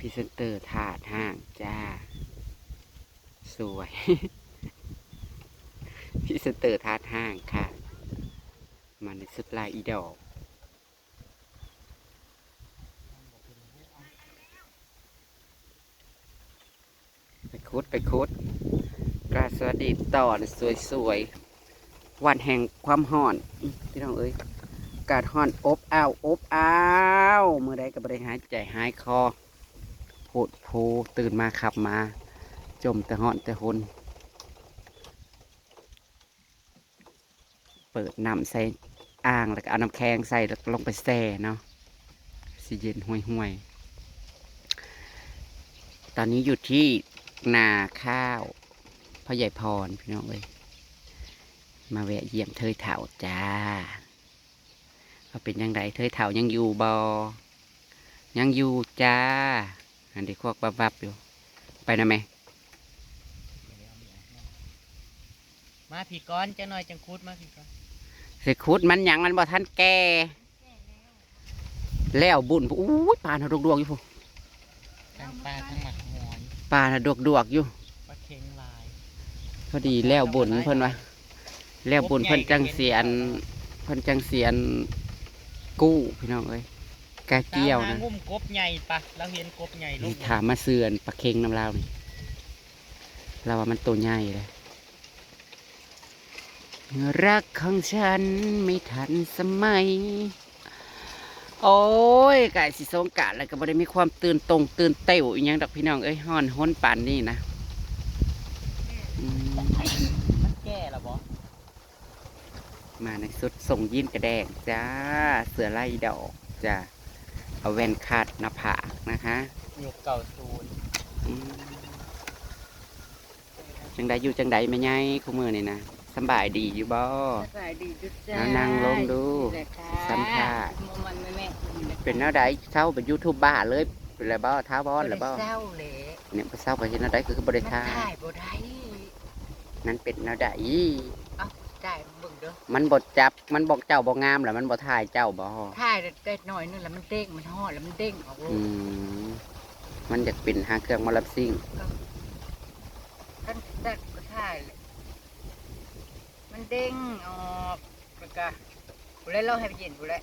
พรีเซนเตอร์ถาดห้างจ้าสวย พรีเซนเตอร์ถาดห้างค่ะมันในสุดลายอีดอกไปคุดกราสวัสดีต่อสวยๆวันแห่งความห่อนพี่น้องเอ้ยอากาศห่อนอบอ้าวเมื่อใดก็บริหายใจหายคอโผดโพตื่นมาขับมาจมแต่ห่อนแต่หนเปิดน้ำใส่อ่างแล้วก็เอาน้ำแข็งใส่แล้วลงไปแช่เนาะสิเย็นห่วยตอนนี้อยู่ที่นาข้าวพ่อใหญ่พรพี่น้องเอ้ยมาแวะเยี่ยมเทยเถาจ้าว่าเป็นยังไงเทยเถายังอยู่บอยังอยู่จ้าอันนี้ควักบับอยู่ไปนะแม่ มาผีก้อนจะหน่อยจังคุดมาผีก้อน สิคุดมันหยังมันบ่ทันแก่แล้วบุญอู้ยปลาหาดวกอยู่พู ทั้งปลาทั้งหมัดหอย ปลาหาดวกอยู่ ปลาเค็งลาย พอดีแล้วบุญเพิ่นว่าแล้วบุญเพิ่นจังเสียนเพิ่นจังเสียนกู้พี่น้องเอ้ยกาเกี้ยวนะ งุ่มกบใหญ่ปะเราเห็นกบใหญ่ลู นี่ ก ถามมาเสือนปลาเค็งน้ำลาวนี่เราว่ามันตัวใหญ่เลยรักของฉันไม่ทันสมัยโอ้ยไก่สิสงกรานต์แล้วก็บ่ได้มีความตื่นเต้วอีหยังดอกพี่น้องเอ้ยฮ้อนฮ้นปานนี่นะอืม มันแก่แล้วบ่ มาในสุดส่งยีนกระแดงจ้าเสือไล่ดอกจ้าเอาแว่นคาดหน้าผากนะคะ หยกเก่าศูนย์ อืมจังใดอยู่จังใดไม่ไงคู่มือนี่นะสำบายดีอยู่บ่ สบายดีจุดจ้า เอานั่งลงดูสัมภาษณ์ มันแม่ เป็นแนวใดเช่าเป็นยูทูบบ้าเลยเป็นอะไรบ่ท้าบอลหรือบ่ เศร้าเลย เนี่ยไปเช่าไปเห็นแนวใดคือบริ มัน ทา ถ่ายบ่ได้ นั่นเป็นแนวใด เอ้าถ่ายเบิ่งเด้อ มันบดจับมันบอกเจ้าบ่งามหรือมันบ่ถ่ายเจ้าบ่ ถ่ายได้หน่อยนึงแล้วมันเด้งมันห่อแล้วมันเด้งออกลู อื ก มมันอยากเป็นหาเครื่องหมอลับซิ่ง กันตัดก็ถ่ายเลยมันเด้งออกแล้วก็ผู้เล่นเราให้ไปเย็นผู้เล่น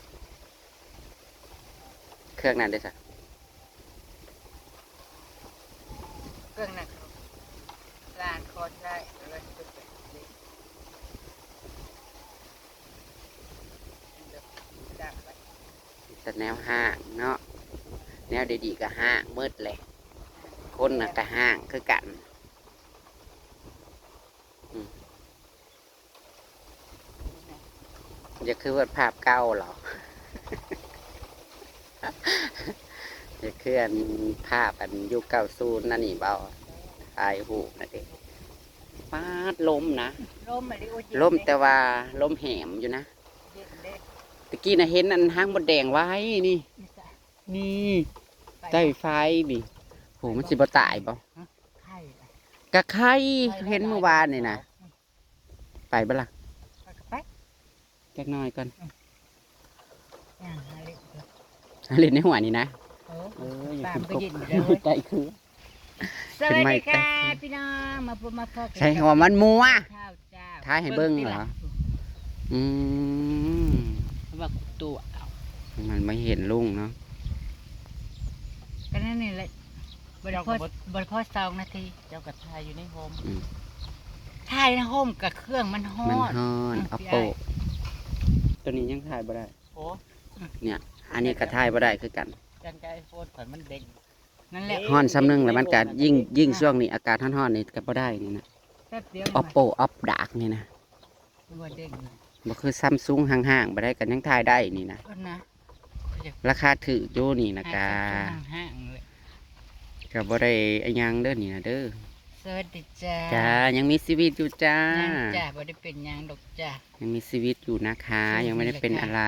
เครื่องนั้นได้สัก เครื่องนั้นเขาลานคอได้แล้วก็จุดเด็กดับไป แต่แนวห้างเนาะแนวดีๆก็ห้างมืดเลยคนน่ะก็ห้างคือกันอืมอย่าคือว่าภาพเก่าเหรอ อย่าคืออันภาพอันยุค90นั่นนี่เบาถ่ายหูปนะเด็กปาดลมนะ ร่มมาดิโอเย็น ลมแต่ว่าลมแหมอยู่นะ เย็นเด้ ตะกี้นะเห็นอันห้างบดแดงไว้นี่ นี่ใต้ไฟนี่โหมันสิบ่ตายบ่ ไข่ล่ะ กะไข่เห็นเมื่อวานนี่นะไปบ่ล่ะ ไป แจ็กหน้อยก่อน อย่างฮาเล็ก เล่นในหัวนี่นะ เออ อย่า ตาม ขึ้น ก็ กบ เย็นอยู่เลย ใจคือ สวัสดีค่ะพี่น้องมาพบมาพบ ใช่หัวมันมัว ข้าวเจ้า ท้ายให้เบิ่งเหรอ อืม ว่าตัวเอา มันไม่เห็นลุงเนาะ ก็นั่นนี่แหละบริพอ2 นาที เจ้ากระทายอยู่ในโฮม ถ่ายในห้องกับเครื่องมันฮอ มัน ด ฮ้อนอัปโปตัวนี้ยังถ่ายบ่ได้ โอ้ เนี่ย อันนี้ก็ถ่ายบ่ได้คือกัน จังใจโฟนข่อยมันเด้ง นั่นแหละ ฮ้อนซ้ำนึงแล้วมันก็ยิ่งช่วงนี้อากาศฮ้อนๆนี่ก็บ่ได้นี่นะ แป๊บเดียว อัปโปอัปดากนี่นะ ตัวเด้ง บ่คือซัมซุงห่างๆบ่ได้กันยังถ่ายได้นี่นะ ก็นะ ราคาถืออยู่นี่นะกา ห้างๆเลย ก็บ่ได้อันยังเด้อนี่นะเด้อ สวัสดีจ้า จ้ายังมีชีวิตอยู่จ้า ยังจ้าบ่ได้เป็นหยังดอกจ้า ยังมีชีวิตอยู่นะคะ ยังไม่ได้เป็นอะไร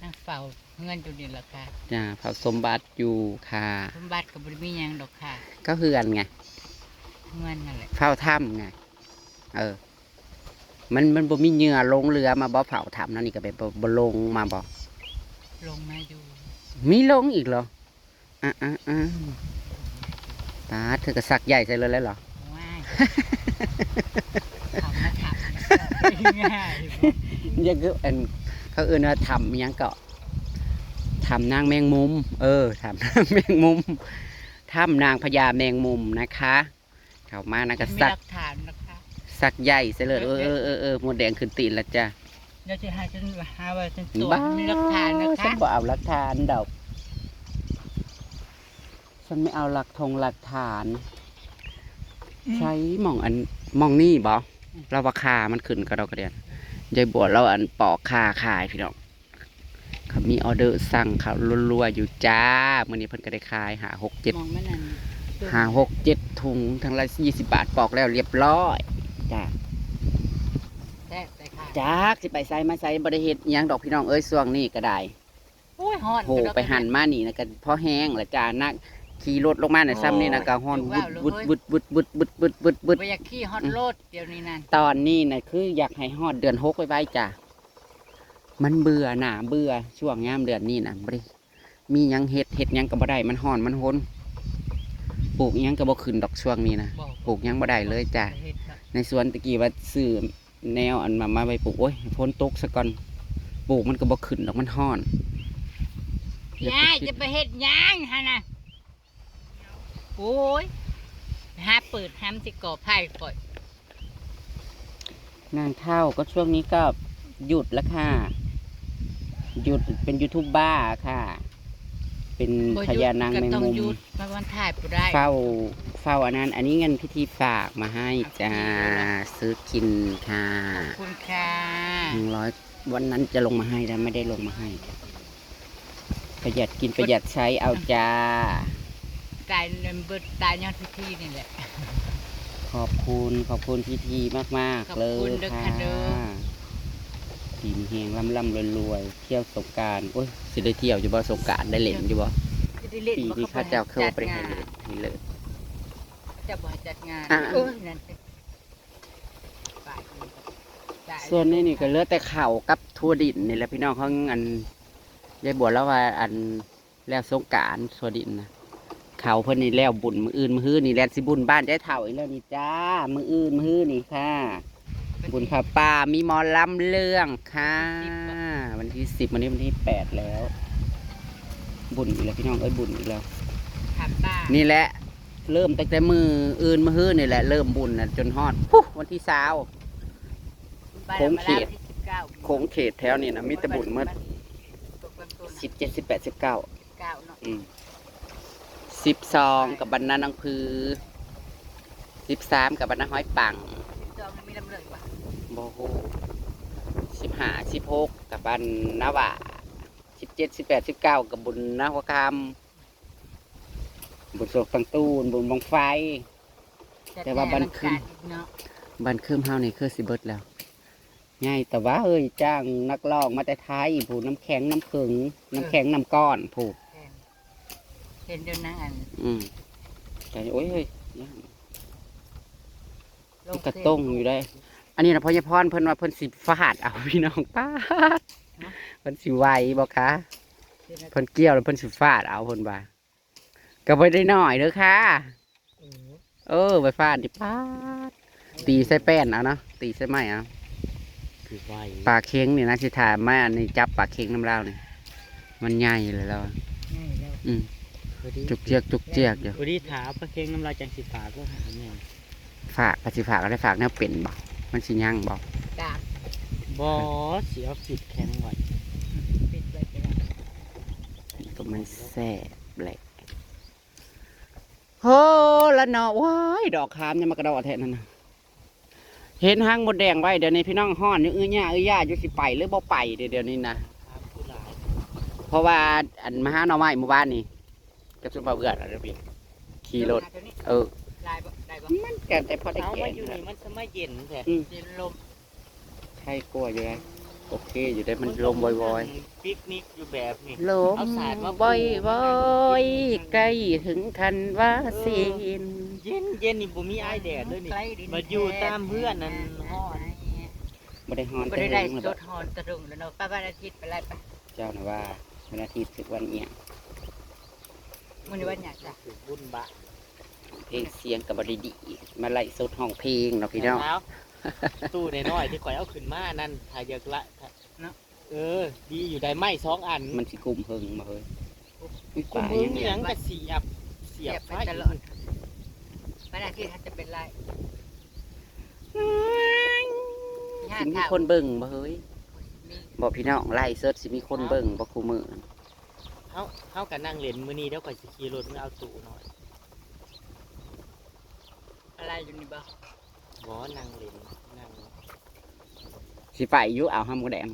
นั่งเฝ้าเงินอยู่นี่ล่ะค่ะ จ้าเผาสมบัติอยู่ค่ะ สมบัติก็บ่ได้มีหยังดอกค่ะ ก็คือกันไง เงินนั่นแหละ เผาถ้ำไงมันบ่มีเหงื่อลงเรือมาบ่เผาถ้ำนั่นนี่ก็ไปบ่ลงมาบ่ ลงมาอยู่ มีลงอีกเหรอ ตาเธอก็สักใหญ่ใส่เลยแล้วเหรอ ว้ายทำมาทำง่าย ยังก็อันเขาเอื่นว่าทำยังก็ทำนางแมงมุมทำนางแมงมุมทำนางพญาแมงมุมนะคะเข้ามานะก็ มี สัก หลักฐานนะคะ สักใหญ่ใส่เลยหมดแดงขึ้นตีนแล้วจ้ะ เดี๋ยวจะหาฉันหาว่าฉันตัว บ้า มีหลักฐานนะ ฉั คะ นบอกเอาหลักฐานดอกฉันไม่เอาหลักฐาน ใช้หมองอันหมองนี่บอเราว่าคามันขึ้นก็เรากระเดียนยายบัวเราอันปอกคาขายพี่น้องเขามีออเดอร์สั่งเขารัวๆอยู่จ้ามื่อนี้เพิ่นก็ได้ขายหา6 มองไม่นั่น 7หา6 7ถุงทั้งละ20 บาทปอกแล้วเรียบร้อยจ้า แท้แต่ค่ะ จากสิไปใส่มาใส่บริเหตุยังดอกพี่น้องเอ้ยช่วงนี้ก็ได้ โอ้ยฮอน โหไปหั่นมานี่นะก็พอแห้งแล้วจ้านักขี่รถลงมาในซ้ำนี่นะก็ฮ้อนวุด ไปอยากขี้ฮอตโลดเดี๋ยวนี้นั่น ตอนนี้นะคืออยากให้ฮอดเดือน6ไว้จ้ะมันเบื่อหนาเบื่อช่วงยามเดือนนี้นะบ่ได้มีหยังเฮ็ดหยังก็บ่ได้มันฮ้อนมันฮ้นปลูกหยังก็บ่ขึ้นดอกช่วงนี้นะปลูกหยังบ่ได้เลยจ้ะในสวนตะกี้ว่าซื้อแนวอันมาไปปลูกโอ้ยฝนตกซะก่อนปลูกมันก็บ่ขึ้นดอกมันฮ้อน ยายจะไปเฮ็ดหยังฮะนะโอ้ยหาเปิดห้ำสิก่อไผ่ก่อย นางเท่าก็ช่วงนี้ก็หยุดแล้วค่ะหยุดเป็นยูทูบบ้าค่ะ เป็นพญานางแมงมุม มาวันถ่ายผู้ได้ เฝ้าอันนั้น อันนี้เงินพิธีฝากมาให้จ้าซื้อกินค่ะ ขอบคุณค่ะ 100วันนั้นจะลงมาให้แล้วไม่ได้ลงมาให้ประหยัดกินประหยัดใช้เอาจ้า ตายเงินเบิดตายยอดพิธีนี่แหละ ขอบคุณพิธีมาก ขอบ ๆ เล คุณ ย เด้อ ค่ะ ค่ะเด้อ ทีมเฮงล่ำรวยๆเที่ยวสงกรานต์โอ้ยสิได้เที่ยวอยู่บ่สงกรานต์ได้เล่นอยู่บ่ จะได้เล่น ปี บ่ นี้ข้าเจ้าเข้าไปให้ จัดงน เล่นนี่เลย จะบ่ให้จัดงาน อ่ะ โอ้ยนั่นสิไปจ่าย ส่วนนี้นี่ก็เหลือแต่ข้าวกับทั่วดินนี่แหละพี่น้องเขาอันยายบัวแล้วว่าอันแล้วสงกรานต์ทั่วดินนะเขาวเพิ่นนี่แล้วบุญมื้ออื่นมื้อฮื้อนี่แลนสิบุญบ้านยายเฒ่าอีกแล้วนี่จ้ามื้ออื่นมื้อฮื้อนี่ค่ะ บุญพระป่ามีหมอลำเรื่องค่ะวันที่10วันนี้วันที่8แล้ว บุญอีกแล้วพี่น้องเอ้ยบุญอีกแล้ว ถามป้า นี่แหละเริ่มตั้งแต่มืออื่นมื้อฮื้อนี่แหละเริ่มบุญนะจนฮอดปุ๊วันที่20 บ้าน โค้งเขต มาแล้วที่19 โค้งเขตแถวนี่นะมีแต่บุญเมื่อ ตกวันต้น 17 18 19 9เนาะ 12กับบรรณานังพือ13กับบรรณาห้อยปัง จองมีลำเลิกปะ โบโห15 16กับบันนาวะ17 18 19กับบุญนาหัวคำบุญโศกตังตูนบุญบังไฟ แต่ว่าบ้านขึ้น เนาะ บันคืมเฮานี่คือสิเบิดแล้วง่ายแต่ว่าเอ้ยจ้างนักร้องมาแต่ไทยผู้น้ำแข็งน้ำขึงน้ำแข็งน้ำก้อนผู้ เห็นเดี๋ยวนั่งอัน แต่โอ้ยเฮ้ย ล กระต้งอยู่ได้ อันนี้นะพ่อยายพรเพิ่นว่าเพิ่นสิฟาดเอาพี่น้องป้าดเพิ่นสิไวบ่คะเพิ่นเกี่ยวแล้วเพิ่นสิฟาดเอาเพิ่นว่าก็บ่ได้น้อยเด้อค่ะไปฟาดดิป้าดตีใส่แป้นเอาเนาะตีใส่ไม้เอา คือไว ปลาเค็งนี่นะสิถามแม่อันนี้จับปลาเค็งน้ำเล่านี่มันใหญ่เลยแล้วจุกเจียกอยู่ อุดิถาประเค็งน้ำลายจังสิฝากก็หาเนี่ย ฝากก็สิฝากก็ได้ฝากแนวเป็นบ่มันสิย่างบ่ ดาบ บอเสียผิดแข็งไว้ ปิดไว้ก็ได้ ก็มันแซ่บแหละโหละเนาะว้ายดอกขามเนี่ยมากระดอกแทนนั่นนะเห็นหางมดแดงไว้เดี๋ยวนี้พี่น้องฮ้อนอยู่ย่าอยู่สิไปหรือบ่ไปเดี๋ยวนี้นะ ครับผู้หลาย เพราะว่าอันมาหาหน่อไม้หมู่บ้านนี่กับสุภาพเอือดอะไรพี่ขี่รถ ลายบ่ได้บ่ มันกันแต่พอได้ เอา แก่ มาอยู่นี่มันสมัยเย็นแท้ เย็นลม ใช่กลัวอยู่ได้โอเคอยู่ได้มันลมบ่อย ปิกนิกอยู่แบบนี้ ๆลม เอาสาดมา บ่อยๆใกล้ถึงทันว่าสิน เย็นนี่บ่มีไอแดดเลยนี่มาอยู่ตามเพื่อนนั่นฮ้อน บ่ได้ฮ้อน บ่ แต่ ได้ เรื่อง ส เลย ดฮอนตะดึงแล้วเนาะป้าวันอาทิตย์ไปไล่ไป เจ้านะว่าวันอาทิตย์ถึงวันเอียง มันวันอยากจ้ะ ถือบุญบะ เพลงเสียงกับบดีมาไล่สดห้องเพลงเนาะพี่น้อง แล้วตู้น้อยๆที่ข่อยเอาขึ้นมานั่นถ้าอยากละดีอยู่ได้ไม้2 อัน มันสิกุมเฮิงมาเฮ้ยมี กุ ป่าม มือ ยัง มี ไง หยังก็เสียบ เสียบ ไฟ ไปตลอดไม่น่าที่ท่านจะเป็นไร สิมีคนเบิ่งบ่เฮ้ย มี บอกพี่น้องไล่เซิร์ชสิมีคนเบิ่งบ่คู่มือ เฮาก็นั่งเล่นมื้อนี้เดี๋ยวข่อยสิขี่รถมาเอาตู้หน่อย อะไรอยู่นี่บ่ บ่นั่งเล่นนั่ง สิไปอยู่เอาห้ามกระแดง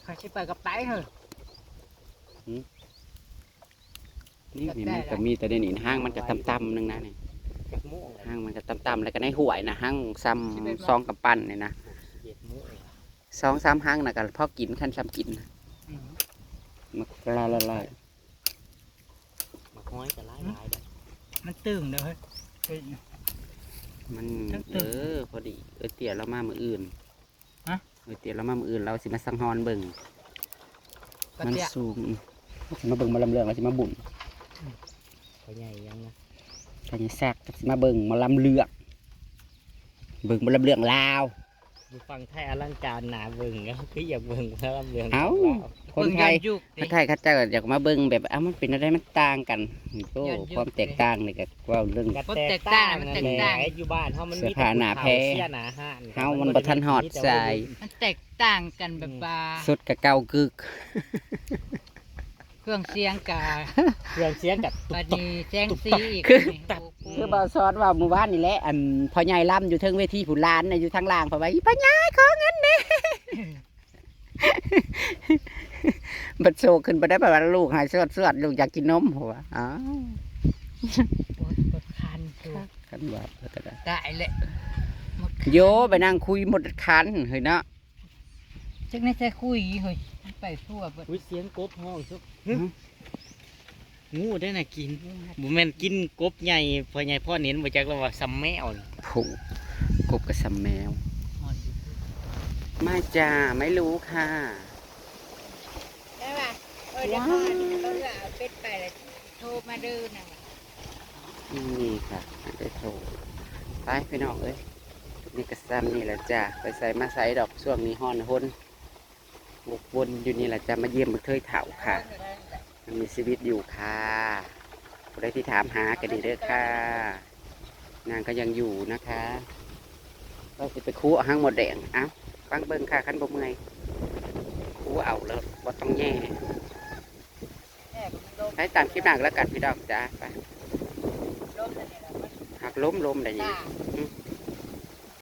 เขาชิไปกับไปเถอะ นี่มันก็มีแต่เดี๋ยวนี้ห้างมันก็ต่ำๆนึงนะนี่ จักโมงเลย ห้างมันก็ต่ำๆแล้วก็ในห่วยนะห้างซ้ำซองกับปั้นนี่นะ 11 โมง 2-3ห้างนะก็พอกินขั้นซ้ำกินนะมันละละ มาห้อยก็หลายๆเด้อ มันตึงเด้อเฮ้ย มันพอดีเตี๋ยเรามามื้ออื่น ฮะ เตี๋ยเรามามื้ออื่นเราสิมาสังหอนเบิ่ง ก็ มัน เตี้ย สูงสิมาเบิ่งมาลำเลืองเราสิมาบุญ เขาใหญ่ยังนะ ใครจะแซกสิมาเบิ่งมาลำเลืองเบิ่งมาลำเลืองลาว อยู่ฝั่งไทยอลังการหนาเบิ่งก็คืออยากเบิ่งพระลำเรือง เอ้า คนไทย ยุก คนไทยเขาเจะอยากมาเบิ่งแบบมันเป็นอะไรมันต่างกันโอ้ ย้อนยุค ความแตกต่างนี่ก็ว่าเรื่อง ก็แตกต่างนั่นแหละอยู่บ้านเฮามันมี เสื้อผ้าหนาแพ้ เสียหนาห้าน เฮามันบ่ทันฮอดใจ มันแตกต่างกันแบบว่า สุดกับเก่ากึก เครื่องเสียงกับ เครื่องเสียงกับ ปานีแจ้งซีอีก คือบ่สอนว่าหมู่บ้านนี่แหละอันพ่อใหญ่ล่ำอยู่เทิงเวทีผู้ลานน่ะอยู่ทางล่างเพราะว่าอีพ่อใหญ่ขอเงินแน่ บัดโซขึ้นไปได้แบบว่าลูกหายเสื้อลูกอยากกินนมหัวอ้าว ปวดคันตัว กันว่าก็ได้ ได้เลยหมด โยไปนั่งคุยหมดคันเฮ้ยเนาะ จักในใจคุยเฮ้ยมันไปทั่วเบิด อุ้ยเสียงกบห้องซุกงูได้น่ะกินบ่แม่นกินกบใหญ่พ่อใหญ่พ่อเน้นบ่จักแล้วว่าซ้ำแมวนี่ ผูกกบกับสัมแมว หมด ไม่จ้าไม่รู้ค่ะ ได้ป่ะเดี๋ยวเขาเอาเป็ดไปแล้วโทรมาดื้อนะ นี่ค่ะได้โทรไปพี่น้องเอ้ยนี่กระซ้ำนี่แหละจ้าไปใส่มาใส่ดอกช่วงนี้ฮ้อนหนบกวนอยู่นี่แหละจะมาเยี่ยมมาเทยเถาค่ะมันมีชีวิตอยู่ค่ะผู้ใดที่ถามหากันดีเด้อค่ะ นางก็ยังอยู่นะคะเราสิไปคู่เอาห้างหมดแดงเอ้าฟังเบิ้งค่ะขั้นบ่เมื่อยคู่เอาแล้วบ่ต้องแย่ให้ตามคลิปหนักแล้วกันพี่ดอกจ้าไปหักล้มได้ยัง จ้า